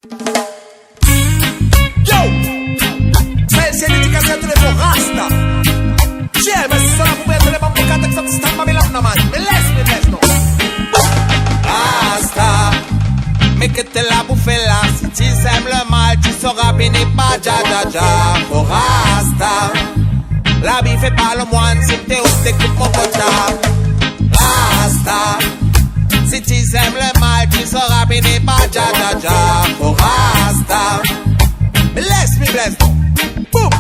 Yo, c'est l'éducation de les Rasta. J'ai mais c'est ça la poubelle de les bambous quand t'es sorti stand ma mélange na man. Mais laisse non. Rasta, mais que t'es là pour faire là. Si tu aimes le mal, tu sauras bénir pas ja ja ja. Oh Rasta, la vie fait pas le moine, si t'es où t'écoutes mon quota. Rasta, si tu aimes le mal, tu sauras bénir pas ja ja ja. Oh Rasta, mais laisse-moi blesse non. Boum.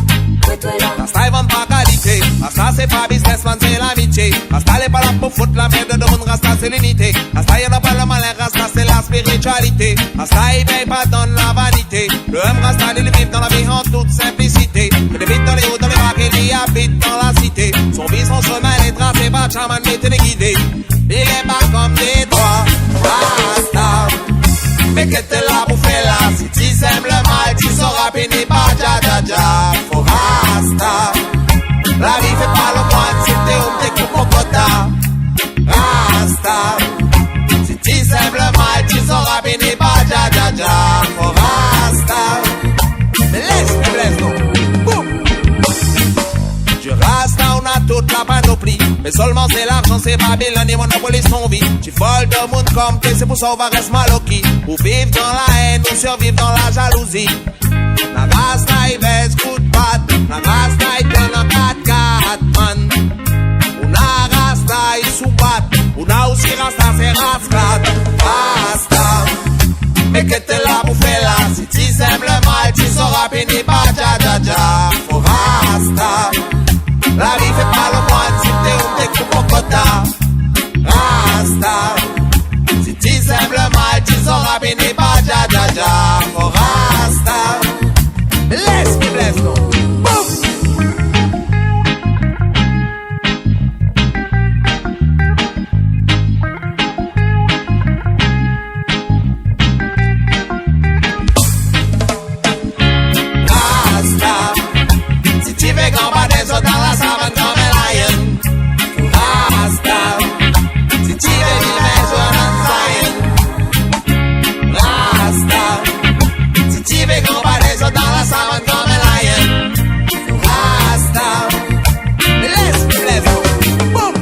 Rasta vend pas qualité, Rasta c'est pas business man c'est l'amitié. Rasta n'est pas là pour foutre la merde de monde, Rasta c'est l'unité. Rasta y'en a pas le malin, Rasta c'est la spiritualité. Rasta il veille pas dans la vanité. Le homme Rasta il vit dans la vie en toute simplicité. Il habite dans les hauts, dans les bacs, il y habite dans la cité. Son vie, son chemin est tracé par chaman, mais t'es guidé. Il est pas comme des droits, Rasta. Mais que t'es là pour faire là. Si tu aimes le mal, tu sauras bénir pas ja ja ja. Oh Rasta, la vie fait pas le moine, si t'es où t'écoutes mon quota. Rasta, si tu aimes le mal, tu sauras bénir pas ja ja ja. Oh Rasta, mais laisse non. Boum. Du Rasta on a toute la panoplie, mais seulement c'est l'argent, c'est Babylone et monopolise son vie. Tu voles de monde comme t'es, c'est pour ça on va rester maloki. Pour vivre dans la haine ou survivre dans la jalousie. La Rasta il baisse coup de patte, la Rasta il donne un 4-4 man. Una Rasta il sous-batte, una aussi Rasta c'est Rasta. Rasta, mais que t'es là pour faire là. Si tu aimes le mal, tu sauras bénir pas ja ja ja. Oh Rasta, la vie fait pas le moine, si t'es où t'écoutes mon quota. Rasta, si tu aimes le mal, tu sauras bénir pas ja ja ja. Oh Rasta, laisse-moi blesse non. Rasta, si tu veux gambader dans la savane comme un lion. Rasta, si tu veux vivre sur un Zion. Rasta, si tu veux gambader dans la savane comme un lion. Rasta, laisse-moi blesse. Boum.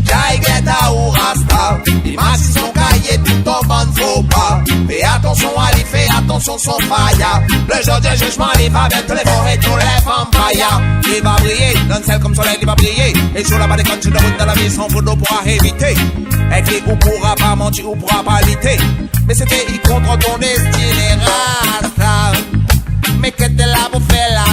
J'aille Greta ou Rasta, il m'a si son cahier tout ton bon faux pas. Fais attention à lui, fais attention son failla. Le jour du jugement, il va avec tous les forêts, tous les vampires. Il va briller, dans le ciel comme soleil, il va briller. Et sur la bas des country de route dans la vie, sans photo pourra éviter. Écrit ou pourra pas mentir ou pourra pas lutter. Mais c'était y contre ton destin, Rasta. Mais que t'es là pour faire là.